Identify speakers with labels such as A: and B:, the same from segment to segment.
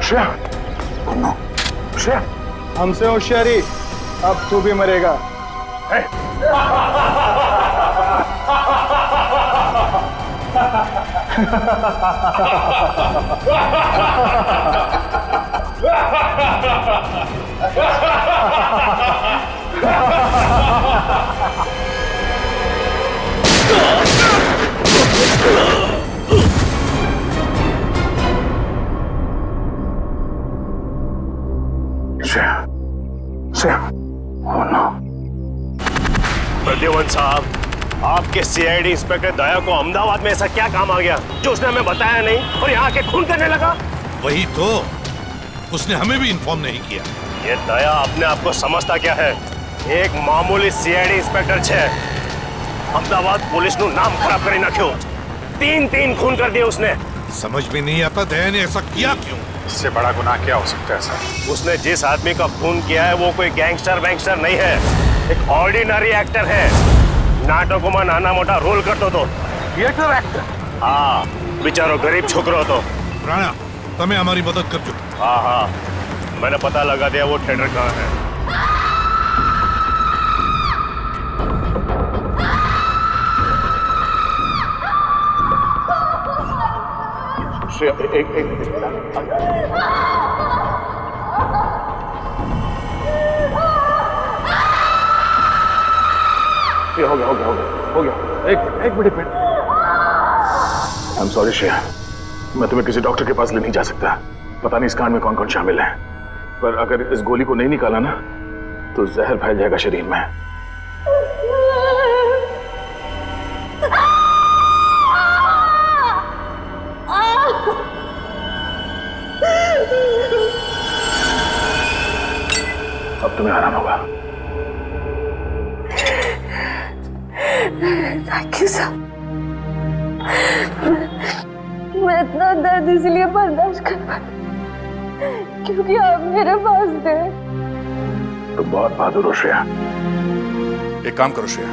A: श्रेया, श्रेया,
B: हमसे होशियारी, अब तू भी मरेगा।
C: प्रद्युमन साहब, आपके सीआईडी इंस्पेक्टर दया को अहमदाबाद में ऐसा क्या काम आ गया जो उसने हमें बताया नहीं और यहाँ के खून करने लगा?
D: वही तो, उसने हमें भी इन्फॉर्म नहीं किया।
C: ये दया अपने आप को समझता क्या है? एक मामूली सीआईडी इंस्पेक्टर छे, अहमदाबाद पुलिस नु नाम खराब करी ना क्यों? 3 खून कर दिए उसने।
D: समझ में नहीं आता दया ने ऐसा किया क्यों?
A: इससे बड़ा गुनाह क्या हो सकता है सर?
C: उसने जिस आदमी का खून किया है वो कोई गैंगस्टर वैंगस्टर नहीं है, एक ऑर्डिनरी एक्टर है। नाटकों में नाना मोटा रोल करतो तो
A: थिएटर एक्टर?
C: हाँ, बेचारो गरीब छोकरो तो।
D: राणा, तमें हमारी मदद कर चुके।
C: हाँ, मैंने पता लगा दिया वो थिएटर कहाँ है।
A: हो गया। एक minute. I am sorry Shreya, मैं तुम्हें किसी डॉक्टर के पास ले नहीं जा सकता। पता नहीं इस कांड में कौन कौन शामिल है, पर अगर इस गोली को नहीं निकाला ना तो जहर फैल जाएगा शरीर में। अब तुम्हें आराम होगा।
E: Thank you sir. मैं इतना दर्द इसलिए बर्दाश्त कर पाई क्योंकि आप मेरे पास थे।
A: तुम बहुत बहादुर हो श्रेया।
F: एक काम करो श्रेया,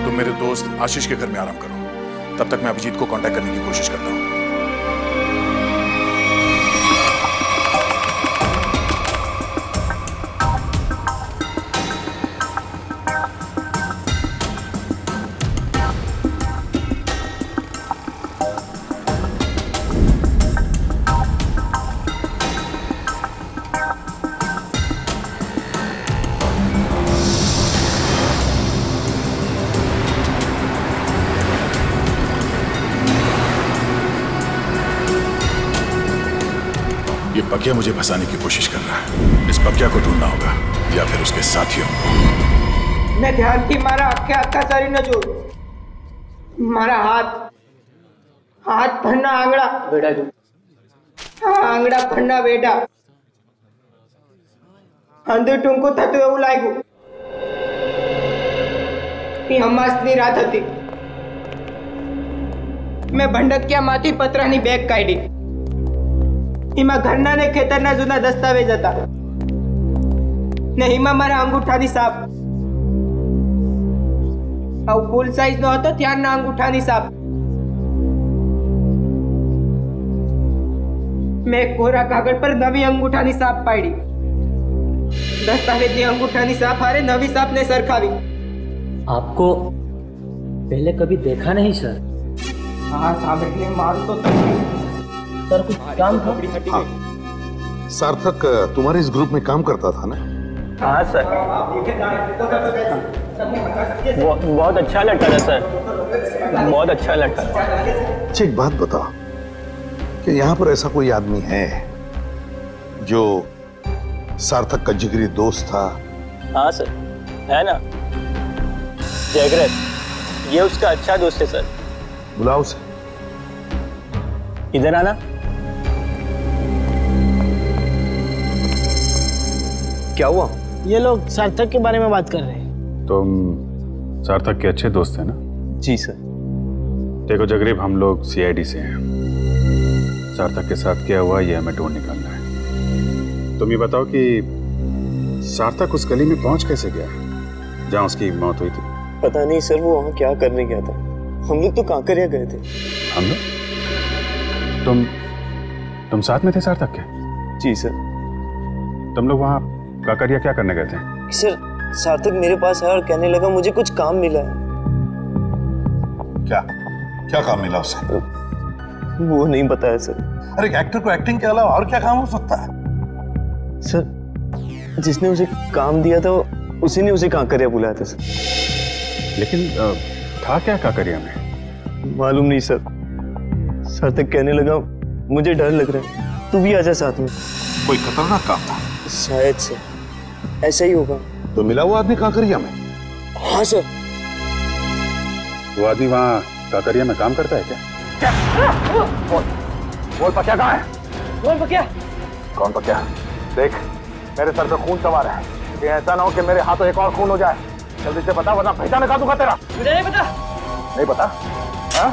F: तुम मेरे दोस्त आशीष के घर में आराम करो, तब तक मैं अभिजीत को कांटेक्ट करने की कोशिश करता हूँ। पकिया मुझे फंसाने की कोशिश कर रहा है। इस पकिया को ढूंढना होगा या फिर उसके साथियों को।
G: मैं ध्यान की मारा आखे अत्याचारी न जो मारा हाथ फन्ना आंगड़ा बेटा जो आंगड़ा फन्ना बेटा अंदर टूंको था तो એવું લાગ્યું એ હમાસની રાત હતી। मैं ભંડકિયા માંથી પતરાની બેગ કાઢી। એમાં ઘરના ને ખેતરના જૂના દસ્તાવેજ હતા ને એમાં મારા અંગૂઠાની સાપ આવું ફૂલ સાઈઝ નો હતો ત્યારના અંગૂઠાની સાપ। મેં કોરા કાગળ પર નવી અંગૂઠાની સાપ પાડી। દસ્તાવેજની અંગૂઠાની સાપ હારે નવી સાપને સરખાવી।
H: आपको पहले कभी देखा नहीं सर।
G: हाँ सामने मारू तो
H: सर कुछ काम था?
D: हाँ। सार्थक तुम्हारे इस ग्रुप में काम करता था ना?
H: हाँ सर। बहुत अच्छा लड़का था सर, बहुत अच्छा लड़का।
D: अच्छा एक बात बताओ कि यहाँ पर ऐसा कोई आदमी है जो सार्थक का जिगरी दोस्त था?
H: हाँ सर, है ना, जयग्रत, ये उसका अच्छा दोस्त है सर।
D: बुलाओ उसे।
H: इधर आना।
I: क्या हुआ?
H: ये लोग सार्थक के बारे में बात कर रहे हैं।
J: तुम सार्थक के अच्छे दोस्त हैं ना?
I: जी सर।
J: देखो जगरीब, हम लोग सीआईडी से हैं। सार्थक के साथ क्या हुआ ये हमें ढूंढ निकालना है। तुम ये बताओ कि सार्थक उस गली में पहुंच कैसे गया जहां उसकी मौत हुई थी?
I: पता नहीं सर, वो वहां क्या करने गया था। हम लोग तो कांकरिया गए थे।
J: हम लोग? तुम साथ में थे सार्थक के?
I: जी सर।
J: तुम लोग वहाँ काकरिया क्या करने गए थे?
I: सर सार्थक मेरे पास आया और कहने लगा मुझे कुछ काम मिला है।
D: क्या क्या काम मिला उसे?
I: वो नहीं बताया सर।
D: अरे एक्टर को एक्टिंग के अलावा और क्या काम हो सकता है?
I: सर जिसने उसे काम दिया था उसी ने उसे काकरिया बुलाया था सर।
J: लेकिन था क्या काकरिया में?
I: मालूम नहीं सर। सार्थक कहने लगा मुझे डर लग रहा है, तू भी आजा साथ में।
D: कोई खतरनाक काम था?
I: शायद से ऐसा ही होगा।
D: तो मिला वो आदमी काकरिया में?
I: हाँ सर।
J: वो आदमी वहाँ काकरिया में काम करता है क्या?
A: बोल पक्या कहाँ है?
G: बोल पक्या।
A: कौन पक्या? देख मेरे सर पे खून सवार है, ये ऐसा ना हो कि मेरे हाथों एक और खून हो जाए। जल्दी से बता वरना पहचान निकाल दूंगा तेरा।
G: मुझे नहीं पता।
A: नहीं पता? हाँ?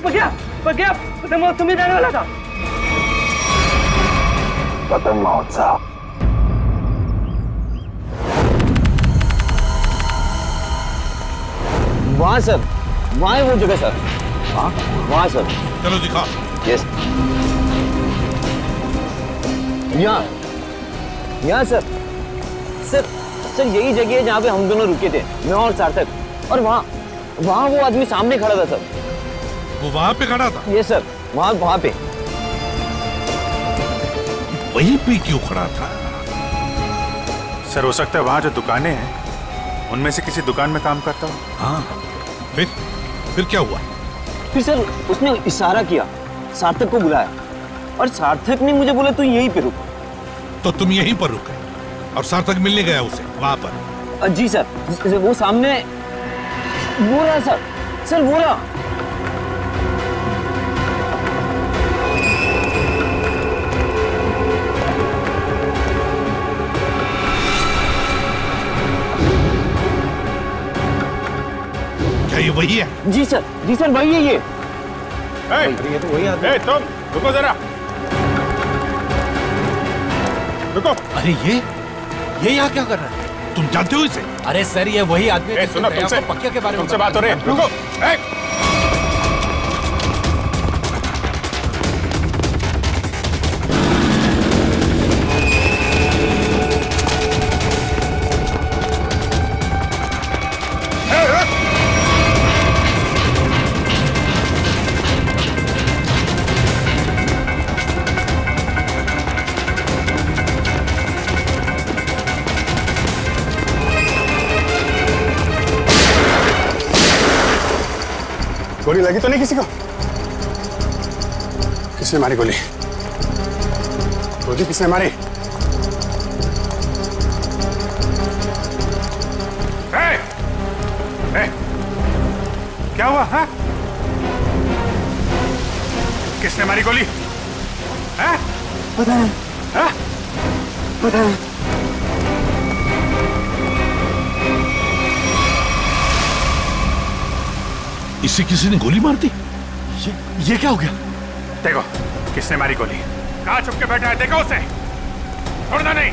G: पक्या पक्या पतंग महोत्सव में जाने वाला था।
A: पतंग महोत्सव?
I: वहाँ सर, वहाँ है वो जगह सर। वहाँ सर।
D: चलो दिखा।
I: यस। यहाँ सर। सर सर यही जगह है जहाँ पे हम दोनों रुके थे, मैं और सार्थक। और वहाँ वो आदमी सामने खड़ा था सर।
D: वो वहाँ पे खड़ा था?
I: यस सर, वहाँ पे।
D: वहीं पे क्यों खड़ा था?
J: सर हो सकता है वहाँ जो दुकानें हैं उनमें से किसी दुकान में काम करता हो।
D: हाँ फिर क्या हुआ?
I: फिर सर उसने इशारा किया, सार्थक को बुलाया और सार्थक ने मुझे बोला तू यहीं पे रुक।
D: तो तुम यहीं पर रुके और सार्थक मिलने गया उसे वहां पर?
I: जी सर, वो सामने वो रहा सर वो रहा।
D: क्या ये वही है?
I: जी सर वही है ये।
J: तो वही आदमी। तुम रुको जरा, रुको।
D: अरे ये यहाँ क्या कर रहा है? तुम जानते हो इसे?
K: अरे सर ये वही आदमी है।
J: सुनो तुमसे
K: पक्या के बारे में
J: तुमसे बात हो रही है। रुको।
F: गोली लगी तो नहीं किसी को? किसने मारी गोली? गोली किसने मारी?
J: क्या हुआ? हाँ? किसने मारी गोली? हाँ?
I: पता नहीं।
J: हाँ?
I: पता नहीं।
D: इसे किसी ने गोली मार दी?
J: ये क्या हो गया? देखो किसने मारी गोली। कहाँ छुप के बैठा है? देखो उसे, छोड़ना नहीं।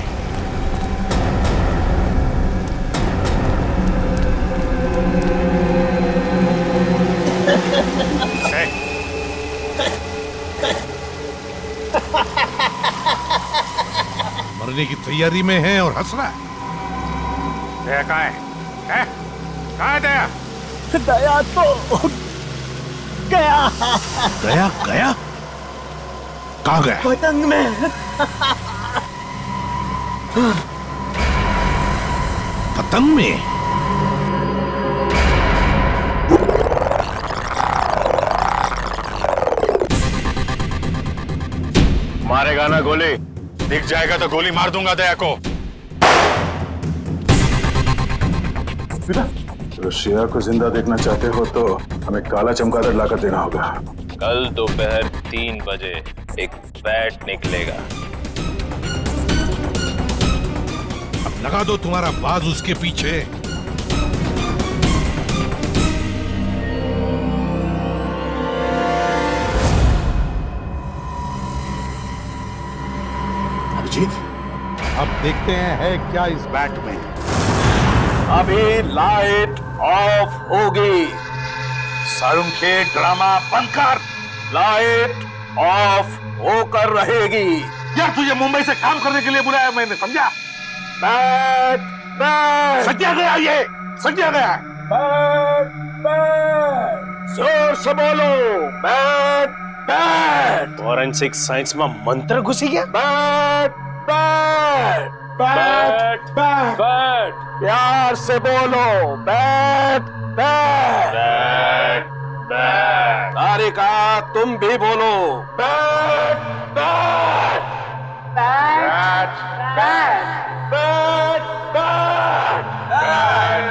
D: मरने की तैयारी में है और हंस रहा है।
J: दया कहाँ है? कहाँ है दया?
I: दया तो गया।
D: गया? कहाँ गया?
I: पतंग में।
D: पतंग में?
F: मारेगा ना गोली? दिख जाएगा तो गोली मार दूंगा दया को।
A: रशिया को जिंदा देखना चाहते हो तो हमें काला चमगादड़ लाकर देना होगा।
H: कल दोपहर 3 बजे एक बैट निकलेगा।
D: अब लगा दो तुम्हारा बाज उसके पीछे। अभिजीत, अब देखते हैं है क्या इस बैट में।
F: अभी लाइट ऑफ होगी। सारुंखे ड्रामा बंद कर।
A: लाइट ऑफ होकर रहेगी।
D: यार तुझे मुंबई से काम करने के लिए बुलाया मैंने, समझा?
A: बैठ बैठ।
D: सज्जा गया, ये सज्जा गया।
A: बैठ बैठ। जोर से बोलो, बैठ बैठ।
C: फॉरेंसिक साइंस में मंत्र घुसी गया।
A: बैठ बैठ बैठ बैठ बैठ। प्यार से बोलो, बैठ बैठ
C: बैठ बैठ।
A: तारिका तुम भी बोलो, बैठ बैठ बैठ बैठ बैठ बैठ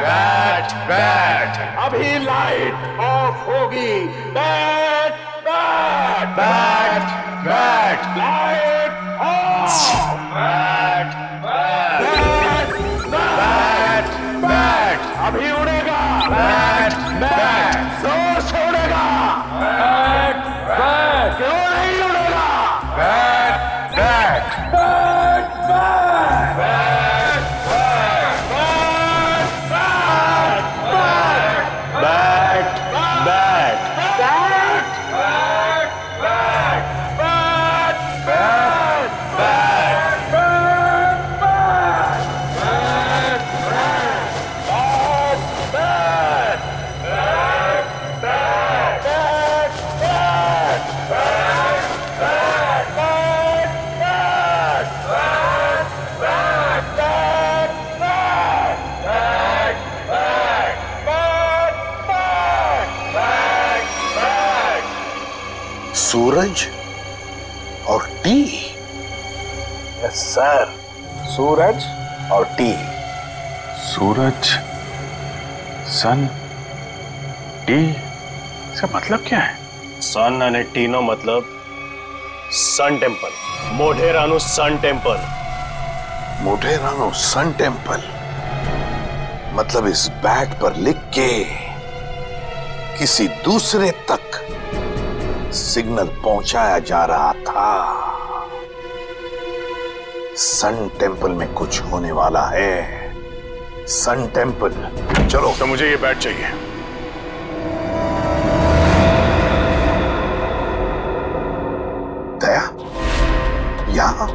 A: बैठ बैठ। अभी लाइट ऑफ होगी। बैठ बैठ बैठ बैठ। Light of. बैठ बैठ बैठ बैठ। अभी उड़ेगा। बैठ बैठ। जोर से उड़ेगा। बैठ बैठ। क्यों नहीं उड़ेगा? बैठ बैठ बैठ बैठ बैठ बैठ बैठ
D: सूरज और टी।
A: यस सर, सूरज और टी।
J: सूरज, सन, टी, इसका मतलब क्या है?
C: सन अने टी नो मतलब सन टेम्पल, मोढेरानु सन टेम्पल।
D: मोढेरानु सन टेम्पल मतलब इस बैट पर लिख के किसी दूसरे तक सिग्नल पहुंचाया जा रहा था। सन टेम्पल में कुछ होने वाला है। Sun temple.
A: चलो, तो मुझे ये बैट चाहिए।
D: दया, यहां?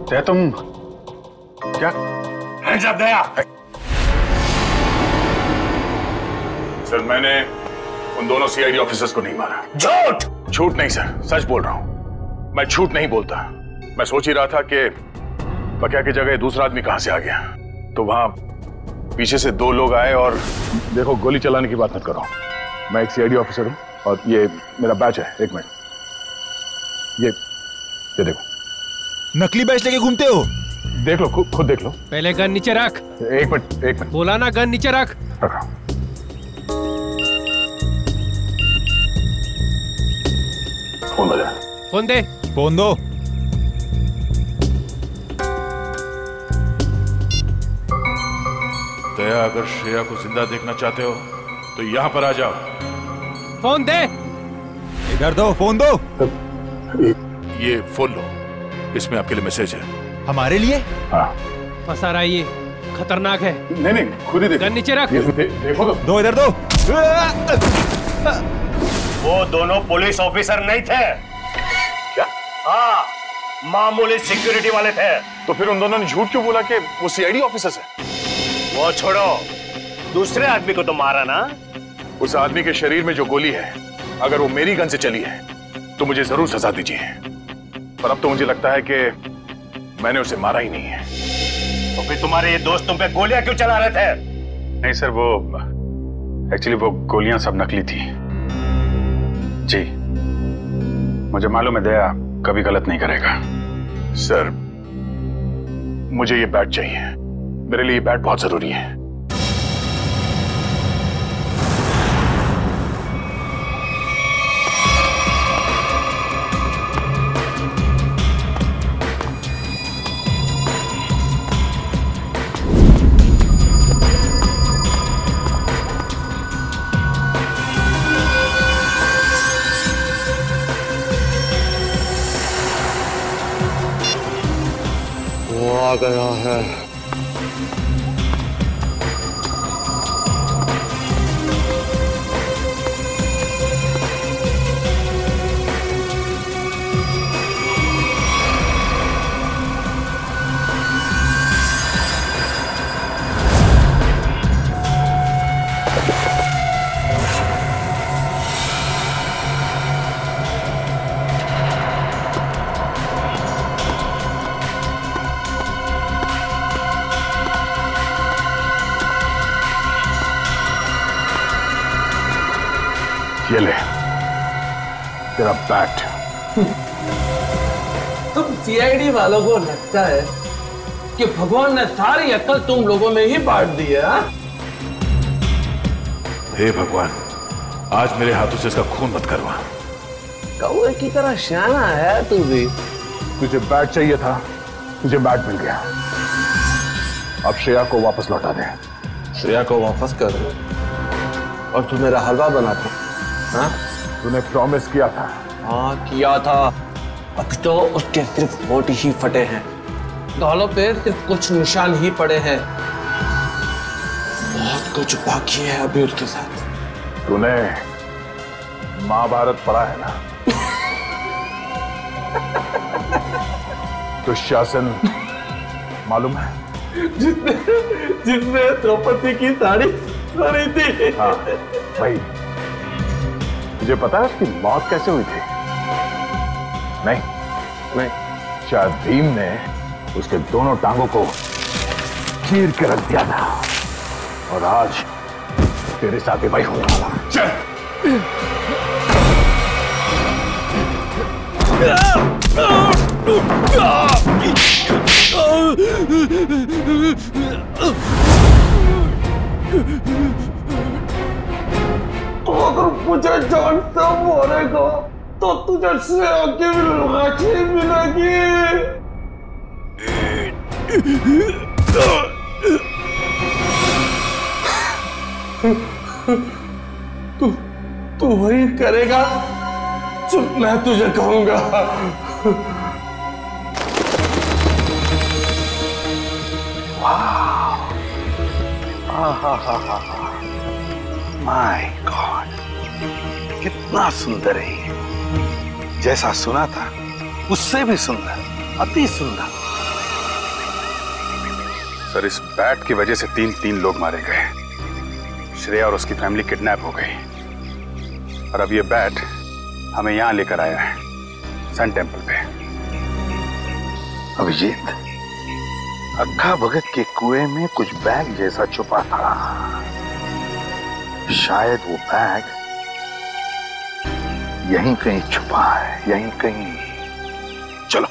J: दया तुम क्या?
C: दया।
A: सर, मैंने उन दोनों सीआईडी ऑफिसर्स को नहीं मारा।
C: झूठ।
A: झूठ नहीं सर, सच बोल रहा हूं। मैं झूठ नहीं बोलता। मैं सोच ही रहा था कि बकिया की जगह दूसरा आदमी कहां से आ गया, तो वहां पीछे से दो लोग आए और देखो, गोली चलाने की बात मत करो। मैं एक सीआईडी ऑफिसर हूं और ये मेरा बैच है। एक मिनट, ये देखो।
K: नकली बैच लेके घूमते हो?
A: देख लो, खुद देख लो।
L: पहले गन नीचे रख।
A: एक मिनट।
L: बोला ना, गन नीचे रख।
A: रखा। फोन बजा।
L: फोन दे।
K: फोन दो।
F: दया, अगर श्रेया को जिंदा देखना चाहते हो तो यहां पर आ जाओ।
L: फोन दे।
K: इधर दो, फोन दो।
F: ये फोन लो, इसमें आपके लिए मैसेज है।
K: हमारे लिए?
A: हाँ।
L: फंसा रहा है ये, खतरनाक है।
A: नहीं, खुद ही देखो।
L: गन नीचे रख।
A: देखो तो।
K: दो, इधर दो।
C: वो दोनों पुलिस ऑफिसर नहीं थे।
A: क्या?
C: हाँ, मामूली सिक्योरिटी वाले थे।
A: तो फिर उन दोनों ने झूठ क्यों बोला कि वो सीआईडी ऑफिसर्स हैं?
C: वो छोड़ो, दूसरे आदमी को तो मारा ना।
A: उस आदमी के शरीर में जो गोली है, अगर वो मेरी गन से चली है तो मुझे जरूर सजा दीजिए। पर अब तो मुझे लगता है कि मैंने उसे मारा ही नहीं है।
C: तो फिर तुम्हारे ये दोस्त तुम पे गोलियां क्यों चला रहे थे?
J: नहीं सर, वो एक्चुअली वो गोलियां सब नकली थी जी। मुझे मालूम है दया कभी गलत नहीं करेगा।
A: सर, मुझे ये बैट चाहिए। मेरे लिए ये बैट बहुत जरूरी है।
C: वो आ गया है।
A: ये ले तेरा बैट।
M: तुम सीआईडी वालों को लगता है कि भगवान ने सारी अक्ल तुम लोगों में ही बांट दी है?
F: हे भगवान, आज मेरे हाथों से इसका खून मत करवा।
M: कौवे की तरह शाना है तू भी।
A: तुझे बैट चाहिए था, तुझे बैट मिल गया। अब श्रेया को वापस लौटा दे।
M: श्रेया को वापस कर दे और तू मेरा हलवा बना दे। हाँ,
A: तूने प्रॉमिस किया था।
M: हाँ किया था। अब तो उसके सिर्फ होठ ही फटे हैं, गालों पे सिर्फ कुछ निशान ही पड़े हैं। बहुत कुछ बाकी है अभी उसके साथ।
A: तूने महाभारत पढ़ा है ना? दुशासन मालूम है?
M: जिसने द्रौपदी की साड़ी पहनी थी।
A: हाँ भाई, तुझे पता है उसकी मौत कैसे हुई थी? नहीं, शायद भीम ने उसके दोनों टांगों को चीर के रख दिया था और आज तेरे साथ ही भाई होने वाला। चल।
M: तो अगर मुझे जानता मारेगा तो तुझे श्रेया की लाठी मिलेगी। तू वही करेगा जो मैं तुझे कहूंगा।
D: माय गॉड, कितना सुंदर है ये। जैसा सुना था उससे भी सुंदर, अति सुंदर।
J: सर, इस बैट की वजह से तीन लोग मारे गए। श्रेया और उसकी फैमिली किडनैप हो गई और अब ये बैट हमें यहां लेकर आया है, सन टेम्पल पे।
D: अभिजीत, अक्खा भगत के कुएं में कुछ बैग जैसा छुपा था। शायद वो बैग यहीं कहीं छुपा है, यहीं कहीं। चलो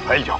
D: फैल जाओ।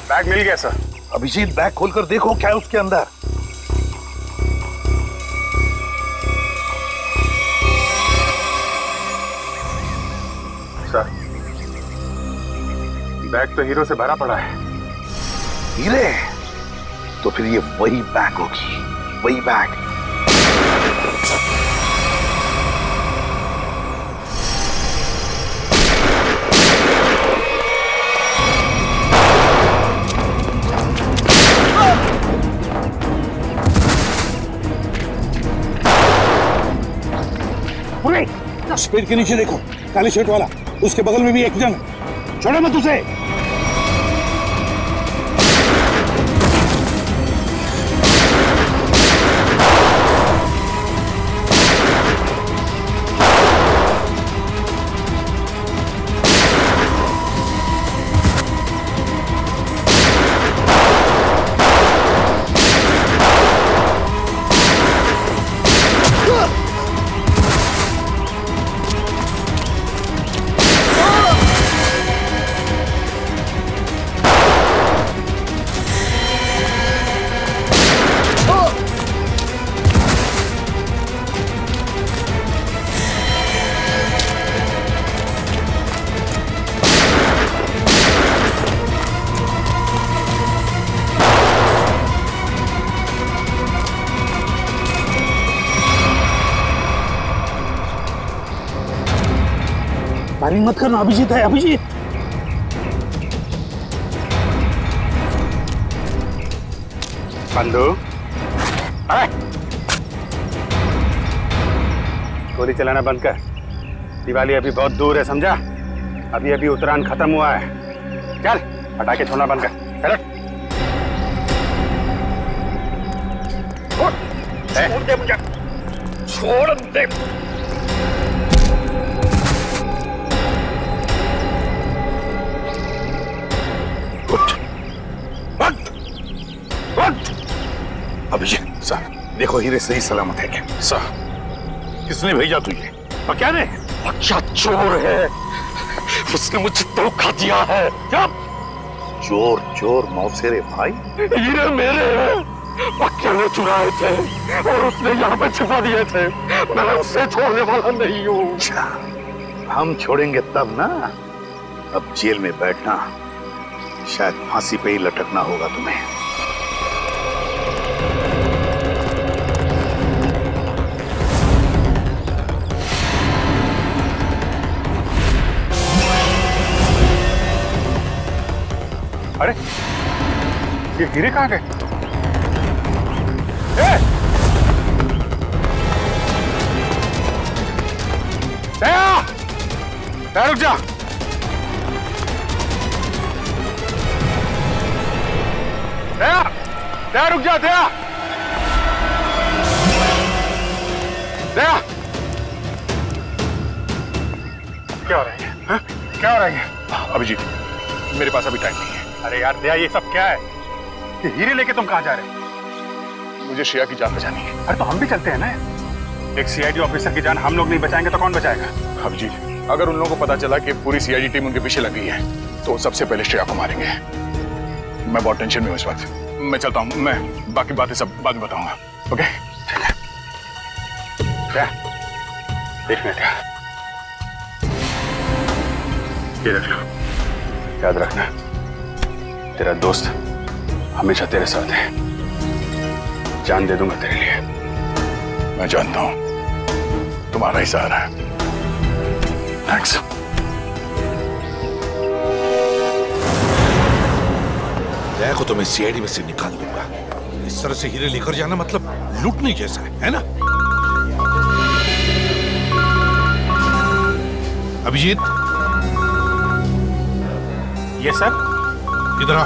J: बैग मिल गया सर।
D: अभिजीत, बैग खोलकर देखो क्या है उसके अंदर।
J: सर, बैग तो हीरो से भरा पड़ा है।
D: हीरे, तो फिर ये वही बैग होगी, वही बैग।
N: उस पेड़ के नीचे देखो, काले शर्ट वाला, उसके बगल में भी एक जन। छोड़ो मत उसे। फायरिंग मत करना, अभिजीत है, अभिजीत।
J: बंदू, गोली चलाना बंद कर। दिवाली अभी बहुत दूर है, समझा? अभी अभी उत्तरायण खत्म हुआ है। चल, पटाखे छोड़ना बंद कर।
C: छोड़ दे मुझे, छोड़ दे।
D: अभिजीत सर, देखो हीरे सही सलामत है क्या?
C: सर,
D: किसने भेजा तुझे?
C: क्या ने? क्या चोर है, उसने मुझे धोखा दिया है। क्या
D: चोर? चोर मौसेरे भाई?
C: हीरे मेरे हैं, पक्के ने चुराए थे और उसने यहाँ पे छिपा दिए थे। मैं उससे छोड़ने वाला नहीं हूँ।
D: हम छोड़ेंगे तब ना। अब जेल में बैठना, शायद फांसी पे ही लटकना होगा तुम्हें।
J: अरे, ये हीरे कहाँ गए? दया, रुक जा। दया, दया रुक जा, दया। दया, क्या हो रहा है? हा? क्या हो रहा है?
F: अभिजीत, मेरे पास अभी टाइम नहीं है।
J: अरे यार दया, ये सब क्या है? ये हीरे लेके तुम कहाँ जा रहे हो?
F: मुझे श्रेया की जान बचानी है।
J: अरे तो हम भी चलते हैं ना। एक सीआईडी ऑफिसर की जान हम लोग नहीं बचाएंगे तो कौन बचाएगा?
F: अभिजीत, अगर उन लोगों को पता चला कि पूरी सीआईडी टीम उनके पीछे लगी है तो सबसे पहले श्रेया को मारेंगे। मैं बहुत टेंशन में हूँ इस वक्त। मैं चलता हूँ, मैं बाकी बातें सब बाद में बताऊंगा। ओके?
J: क्या? देख मिनट, ये रख लो, याद रखना तेरा दोस्त हमेशा तेरे साथ है। जान दे दूंगा तेरे लिए।
F: मैं जानता हूं तुम्हारा ही सहारा है। थैंक्स।
D: दया को तो मैं सीआईडी में से निकाल दूंगा। इस तरह से हीरे लेकर जाना मतलब लूटने जैसा है ना? अभिजीत,
J: ये सर,
D: इधर आ।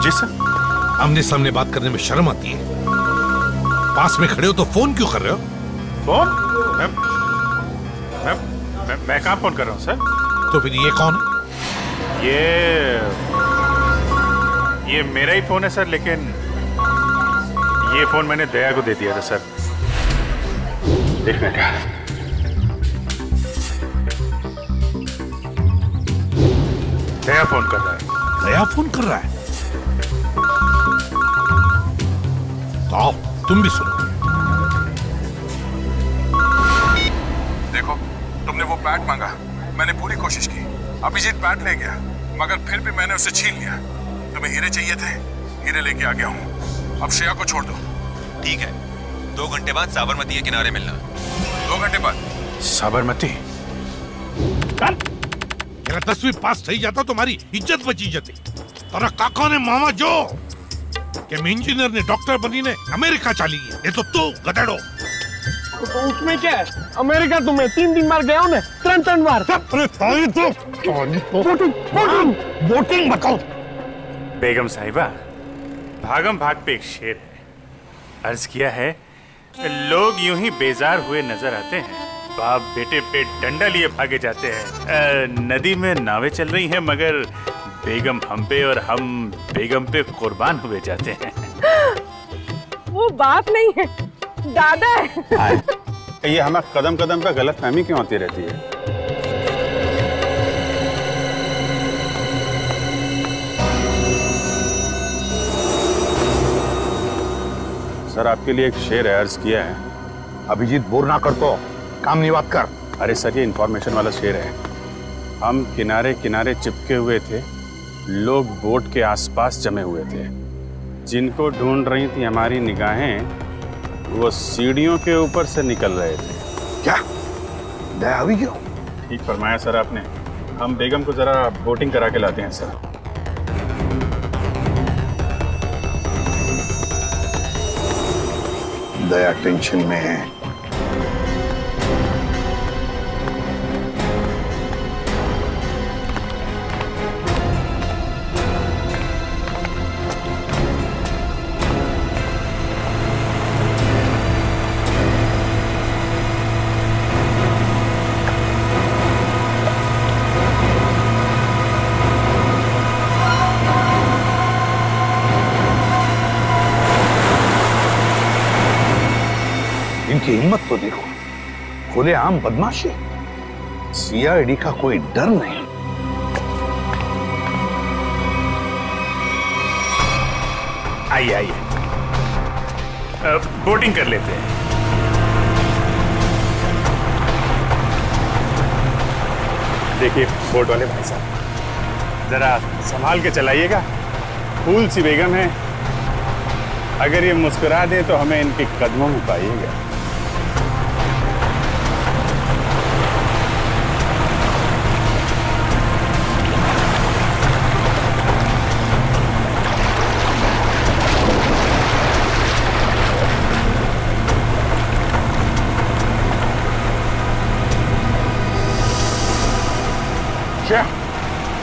J: जी सर।
D: आमने सामने बात करने में शर्म आती है? पास में खड़े हो तो फोन क्यों कर रहे हो?
J: फोन? मैं कहाँ फोन कर रहा हूँ सर?
D: तो फिर ये कौन है?
J: ये मेरा ही फोन है सर, लेकिन ये फोन मैंने दया को दे दिया था सर। एक मिनट, दया फोन कर रहा है।
D: दया फोन कर रहा है? तो आओ तुम भी सुनो।
F: देखो, तुमने वो बैट मांगा, मैंने पूरी कोशिश की, अभिजीत बैट ले गया, मगर फिर भी मैंने उसे छीन लिया। तुम्हें हीरे चाहिए थे, हीरे लेके आ गया हूँ। अब श्रेया को छोड़ दो।
K: ठीक है, 2 घंटे बाद साबरमती के किनारे मिलना।
F: 2 घंटे बाद
J: साबरमती?
N: मेरा 10वीं पास થઈ जाता तुम्हारी इज्जत बची जाती। तारा काका ने मामा जो कि इंजीनियर ने डॉक्टर बनी ने अमेरिका चली गई, ये तो तू गधेड़ो।
B: तो उसमें क्या है? अमेरिका तुम्हें 3 बार गया हूँ, 3 बार।
N: अरे ताई तो वोटिंग बताओ।
J: बेगम साहिबा, भागम भाग पे एक शेर है, अर्ज किया है, लोग यूं ही बेजार हुए नजर आते हैं, बाप बेटे पे डंडा लिए भागे जाते हैं। नदी में नावें चल रही हैं, मगर बेगम हम पे और हम बेगम पे कुर्बान हुए जाते हैं।
E: वो बाप नहीं है, दादा है।
J: ये हमें कदम कदम पे गलतफहमी क्यों होती रहती है? सर, आपके लिए एक शेर है, अर्ज किया है।
D: अभिजीत बोर ना कर, तो काम नहीं बात कर।
J: अरे सर, ये इंफॉर्मेशन वाला शेर है। हम किनारे किनारे चिपके हुए थे, लोग बोट के आसपास जमे हुए थे, जिनको ढूंढ रही थी हमारी निगाहें, वो सीढ़ियों के ऊपर से निकल रहे थे।
D: क्या दया हुई क्यों?
J: ठीक फरमाया सर आपने। हम बेगम को जरा बोटिंग करा के लाते हैं सर।
D: दया टेंशन में है। इनकी हिम्मत तो देखो, खुलेआम बदमाशी। सीआईडी का कोई डर नहीं।
J: आइए आइए, बोटिंग कर लेते हैं। देखिए बोट वाले भाई साहब, जरा संभाल के चलाइएगा। फूल सी बेगम है, अगर ये मुस्कुरा दे तो हमें इनके कदमों में पाइएगा।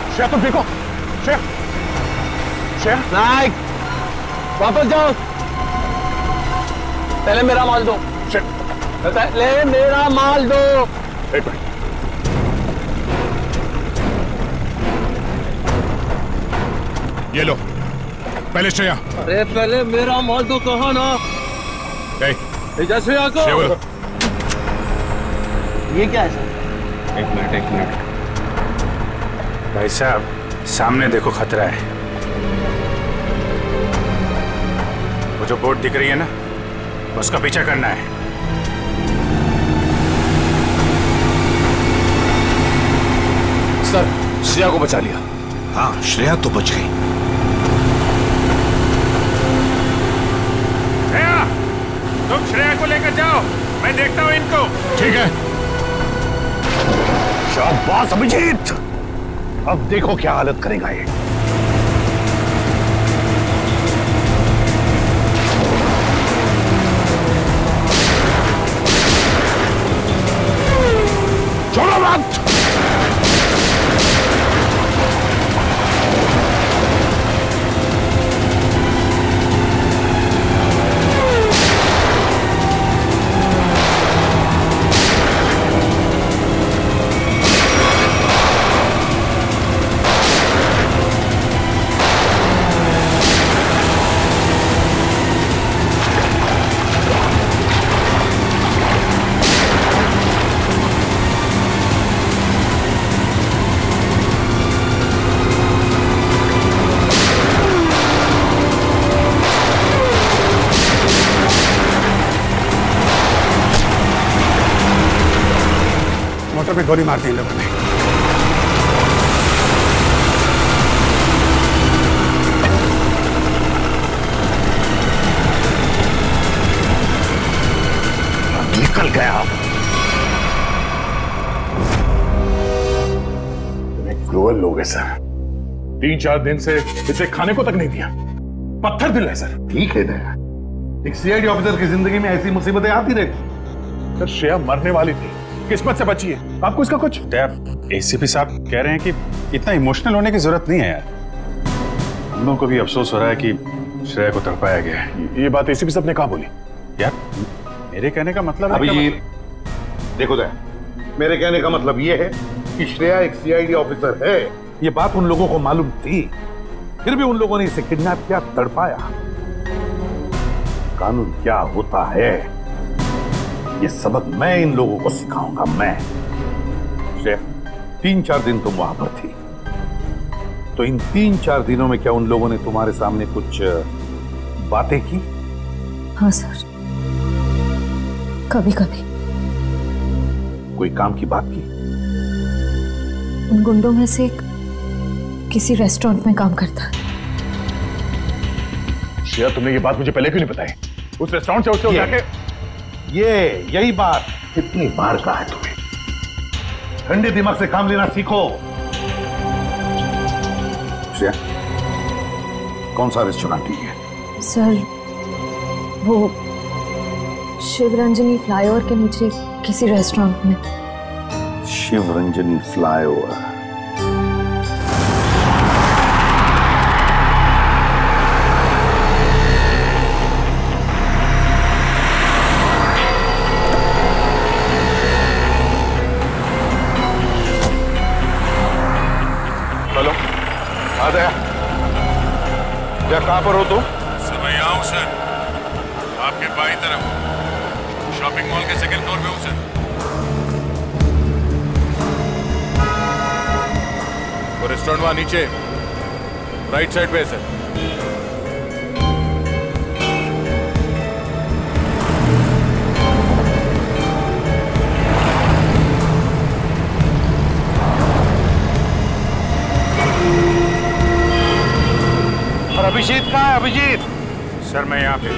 B: श्रेया तुम देखो, श्रेया, श्रेया। नाइक, वापस जाओ। पहले मेरा माल दो। पहले मेरा माल दो।
F: एक मिनट। ये लो, पहले श्रेया।
M: अरे पहले मेरा माल दो, कहा ना।
B: श्रेया को। ये क्या है सर?
J: एक मिनट। भाई साहब, सामने देखो, खतरा है। वो जो बोट दिख रही है ना, उसका पीछा करना है।
N: सर, श्रेया को बचा लिया।
D: हाँ, श्रेया तो बच गई।
J: श्रेया, तुम श्रेया को लेकर जाओ, मैं देखता हूँ इनको।
F: ठीक है।
D: शाबाश अभिजीत, अब देखो क्या हालत करेगा ये। छोड़ो मत।
N: मोटर पे गोली मार दी इन लोगों ने।
C: निकल गया।
A: क्रूअल लोग है सर। 3-4 दिन से इसे खाने को तक नहीं दिया। पत्थर दिल है सर।
D: ठीक है ना, एक सीआईडी ऑफिसर की जिंदगी में ऐसी मुसीबतें आती रहती।
A: सर श्रेया मरने वाली थी, किस्मत से बची है। आपको इसका कुछ?
J: एसीपी साहब कह रहे हैं कि इतना इमोशनल होने की जरूरत नहीं है यार। हम लोगों को भी अफसोस हो रहा है कि श्रेया को तड़पाया गया है।
A: ये बात एसीपी साहब ने कहा बोली?
J: यार मेरे कहने का मतलब
D: अभिजीत, देखो दया, मेरे कहने का मतलब ये है कि श्रेया एक सीआईडी ऑफिसर है। ये बात उन लोगों को मालूम थी, फिर भी उन लोगों ने इसे किडनैप किया, तड़पाया। कानून क्या होता है ये सबक मैं इन लोगों को सिखाऊंगा। मैं श्रेया, 3-4 दिन तुम वहां पर थी, तो इन 3-4 दिनों में क्या उन लोगों ने तुम्हारे सामने कुछ बातें की?
E: हाँ सर, कभी कभी।
D: कोई काम की बात की?
E: उन गुंडों में से एक किसी रेस्टोरेंट में काम करता है।
A: श्रेया, तुमने ये बात मुझे पहले क्यों नहीं बताई? उस रेस्टोरेंट से उससे जाके
D: यही बात कितनी बार कहा है तुम्हें? ठंडे दिमाग से काम लेना सीखो। श्रेया, कौन सा रेस्टोरेंट है?
E: सर वो शिवरंजनी फ्लाईओवर के नीचे किसी रेस्टोरेंट में।
D: शिवरंजनी फ्लाईओवर।
A: चलो आ गया। क्या कहां पर हो तुम?
F: सर मैं यहाँ हूँ सर, आपके बाईं तरफ शॉपिंग मॉल के 2nd फ्लोर पे हूँ सर। और रेस्टोरेंट वहां नीचे राइट साइड पे है सर।
D: और अभिजीत कहाँ है? अभिजीत
J: सर मैं यहाँ पे।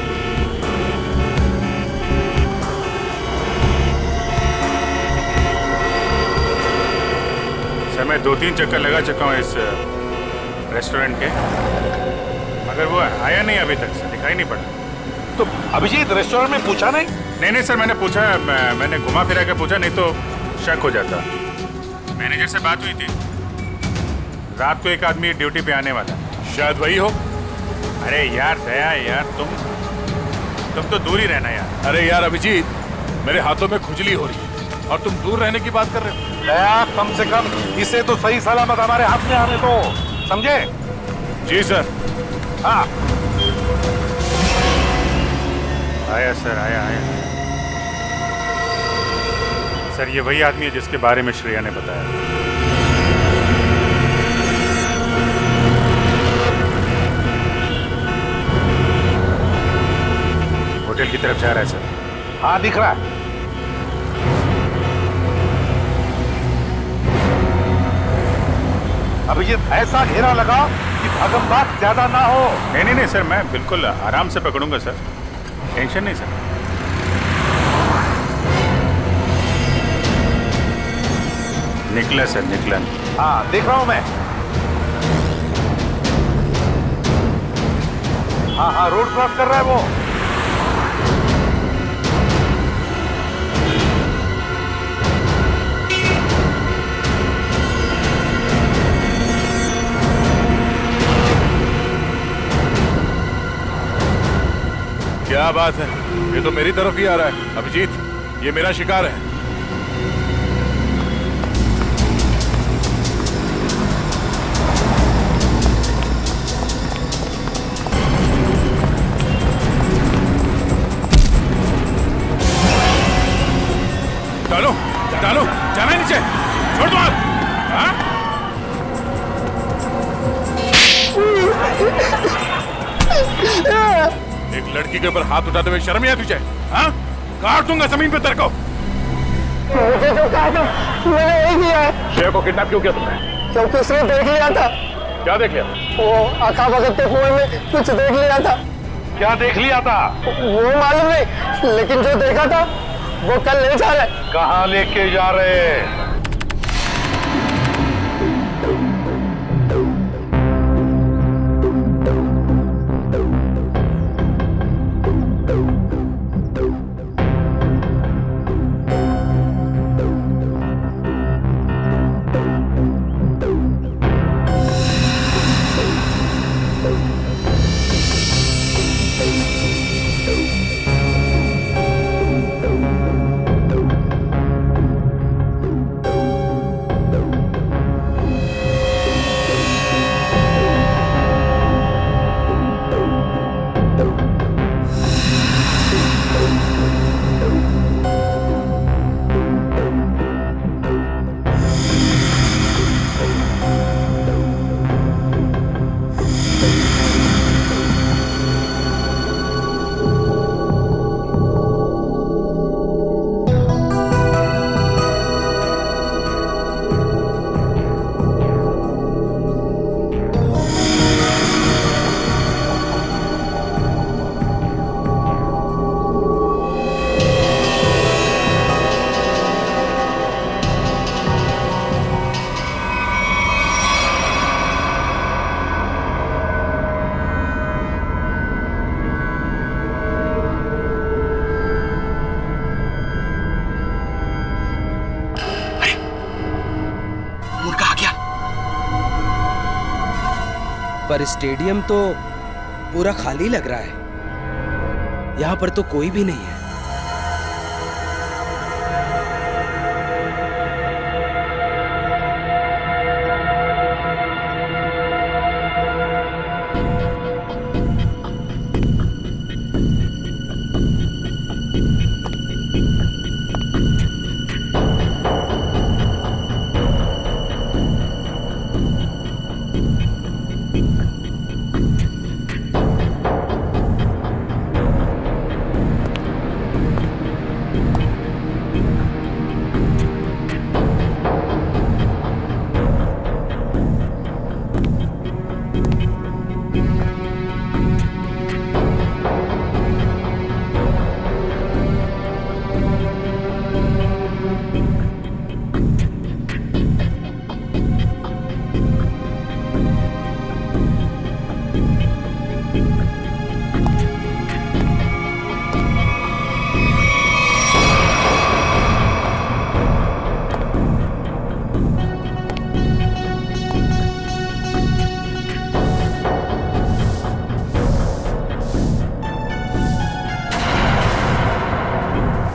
J: सर मैं 2-3 चक्कर लगा चुका हूँ इस रेस्टोरेंट के, मगर वो आया नहीं अभी तक सर, दिखाई नहीं पड़ा।
D: तो अभिजीत रेस्टोरेंट में पूछा नहीं?
J: नहीं सर, मैंने पूछा, मैंने घुमा फिरा के पूछा, नहीं तो शक हो जाता। मैनेजर से बात हुई थी, रात को एक आदमी ड्यूटी पे आने वाला,
A: शायद वही हो।
J: अरे यार दया यार, तुम तो दूर ही रहना यार।
A: अरे यार अभिजीत, मेरे हाथों में खुजली हो रही है और तुम दूर रहने की बात कर रहे हो।
D: दया, कम से कम इसे तो सही सलामत हमारे हाथ में आने दो, समझे?
A: जी सर।
D: हाँ
J: आया सर, आया। सर ये वही आदमी है जिसके बारे में श्रेया ने बताया। होटल की तरफ जा रहा है सर।
D: हाँ दिख रहा है। अभिजीत ऐसा घेरा लगा कि भागम-भाग ज्यादा ना हो।
J: नहीं सर, मैं बिल्कुल आराम से पकड़ूंगा सर, टेंशन नहीं सर। निकला सर, निकला।
D: हाँ देख रहा हूं मैं। हाँ रोड क्रॉस कर रहा है वो।
A: क्या बात है, ये तो मेरी तरफ ही आ रहा है। अभिजीत, ये मेरा शिकार है। डालो, जाना नीचे, छोड़ दो आप। हाँ? एक लड़की के ऊपर हाथ उठाते हुए शर्म नहीं आती तुझे? हाँ? काट दूंगा जमीन पे तेरे को।
B: मुझे जो कहा था मैंने वही किया है।
A: श्रेया को किडनैप क्यों किया तुमने?
B: क्योंकि उसने देख लिया था।
A: क्या देख लिया?
B: वो आका भगत के फोन में कुछ देख लिया था।
D: क्या देख लिया था?
B: वो मालूम नहीं, लेकिन जो देखा था वो कल ले जा रहे।
D: कहाँ लेके जा रहे?
O: पर स्टेडियम तो पूरा खाली लग रहा है, यहाँ पर तो कोई भी नहीं है।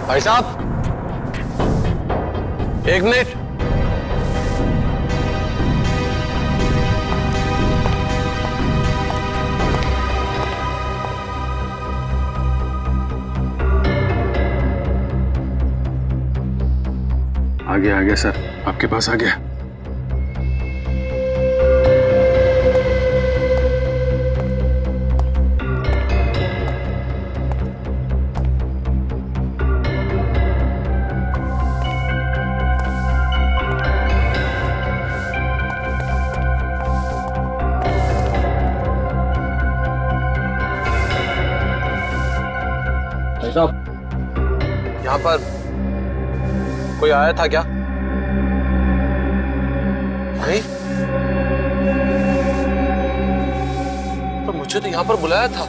M: भाई साहब, एक मिनट।
J: आ गया सर, आपके पास आ गया।
M: यहाँ पर कोई आया था क्या? नहीं, तो मुझे तो यहाँ पर बुलाया था।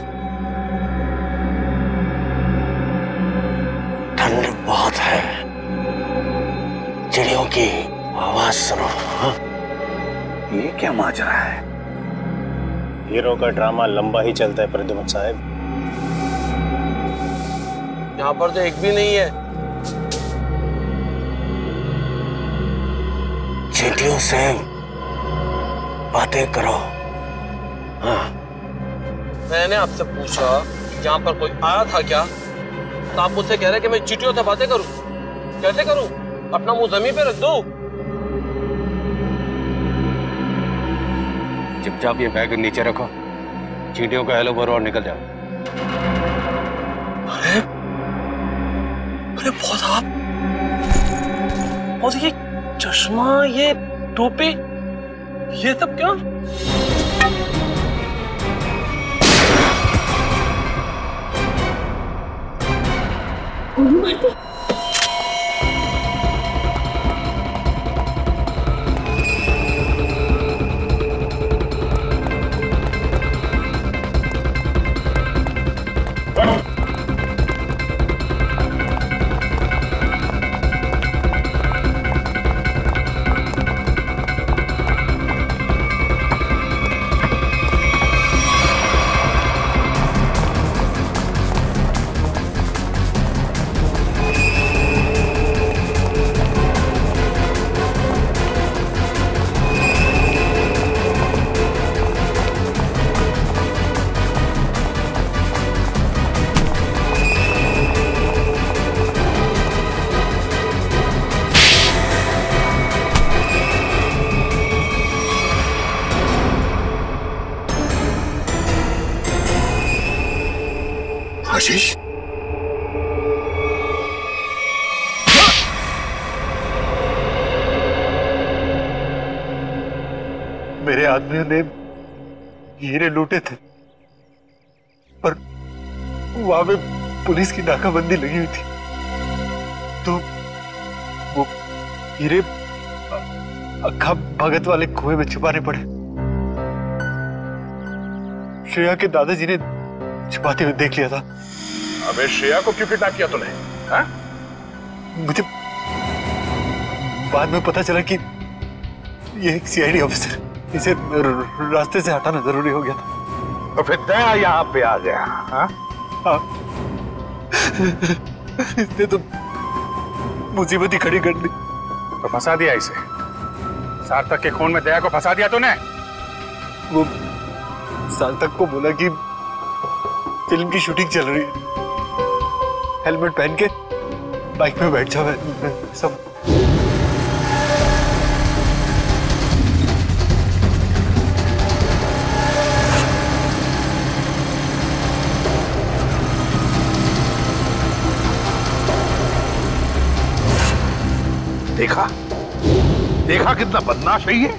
C: ठंड बहुत है, चिड़ियों की आवाज सुनो।
D: ये क्या माजरा है?
C: हीरो का ड्रामा लंबा ही चलता है प्रद्युमन साहब।
M: यहाँ पर तो एक भी नहीं है।
C: चींटियों से बातें करो। हाँ।
M: मैंने आपसे पूछा यहाँ पर कोई आया था क्या, तो आप मुझसे कह रहे कि मैं चींटियों से बातें करूं। कैसे करूं? अपना मुंह जमीन पे रख दो।
C: चुपचाप ये बैग नीचे रखो, चींटियों का हेलो बोलो और निकल जाओ।
M: अरे अरे बहुत आप, और ये चश्मा, ये टोपी, ये सब क्या?
P: मेरे आदमियों ने हीरे लूटे थे, पर वहां पे पुलिस की नाकाबंदी लगी हुई थी, तो वो हीरे अक्खा भगत वाले कुएं में छुपाने पड़े। श्रेया के दादाजी ने छुपाते हुए देख लिया था।
A: अबे श्रेया को क्यों किडनैप किया तूने? हाँ?
P: मुझे बाद में पता चला कि ये एक सीआईडी ऑफिसर, इसे रास्ते से हटाना जरूरी हो गया था।
D: तो फिर दया यहाँ पे आ गया। हाँ?
P: हाँ। इसने तो मुसीबत ही खड़ी कर दी।
J: तो फंसा दिया इसे। सार्थक के खून में दया को फंसा दिया तूने।
P: वो सार्थक को बोला कि फिल्म की शूटिंग चल रही है, हेलमेट पहन के बाइक में बैठ जाओ। सब
D: देखा देखा कितना बदमाश है ये।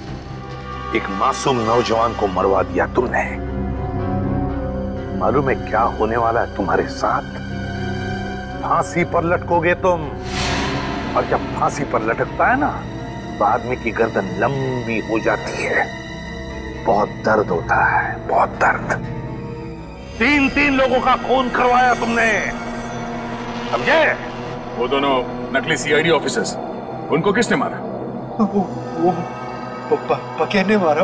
D: एक मासूम नौजवान को मरवा दिया तुमने। मालूम है क्या होने वाला है तुम्हारे साथ? फांसी पर लटकोगे तुम, और जब फांसी पर लटकता है ना तो आदमी की गर्दन लंबी हो जाती है। बहुत दर्द होता है, बहुत दर्द। 3 लोगों का खून करवाया तुमने, समझे?
A: वो दोनों नकली सीआईडी ऑफिसर्स, उनको किसने मारा?
P: वो पकिया ने मारा।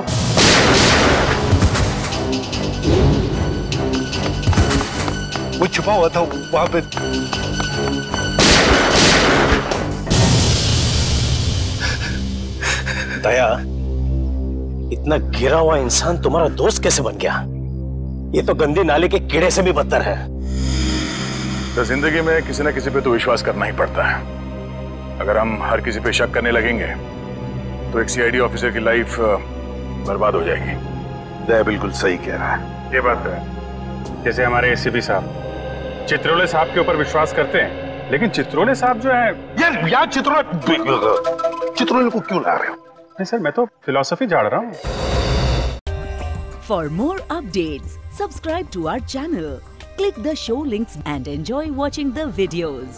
P: वो छुपा हुआ था वहां पे।
C: दया, इतना गिरा हुआ इंसान तुम्हारा दोस्त कैसे बन गया? ये तो गंदी नाले के कीड़े से भी बदतर है।
A: तो जिंदगी में किसी न किसी पे तो विश्वास करना ही पड़ता है। अगर हम हर किसी पे शक करने लगेंगे तो एक सीआईडी ऑफिसर की लाइफ बर्बाद हो जाएगी।
D: दया बिल्कुल सही कह रहा है।
J: ये बात है। जैसे हमारे एसीपी साहब चित्रोले साहब के ऊपर विश्वास करते हैं, लेकिन चित्रोले साहब जो है
D: यार चित्रोले को क्यों ला रहे हो?
J: नहीं सर, मैं तो फिलॉसफी झाड़ रहा हूँ।
Q: For more updates, subscribe to our channel, click the show links and enjoy watching the videos.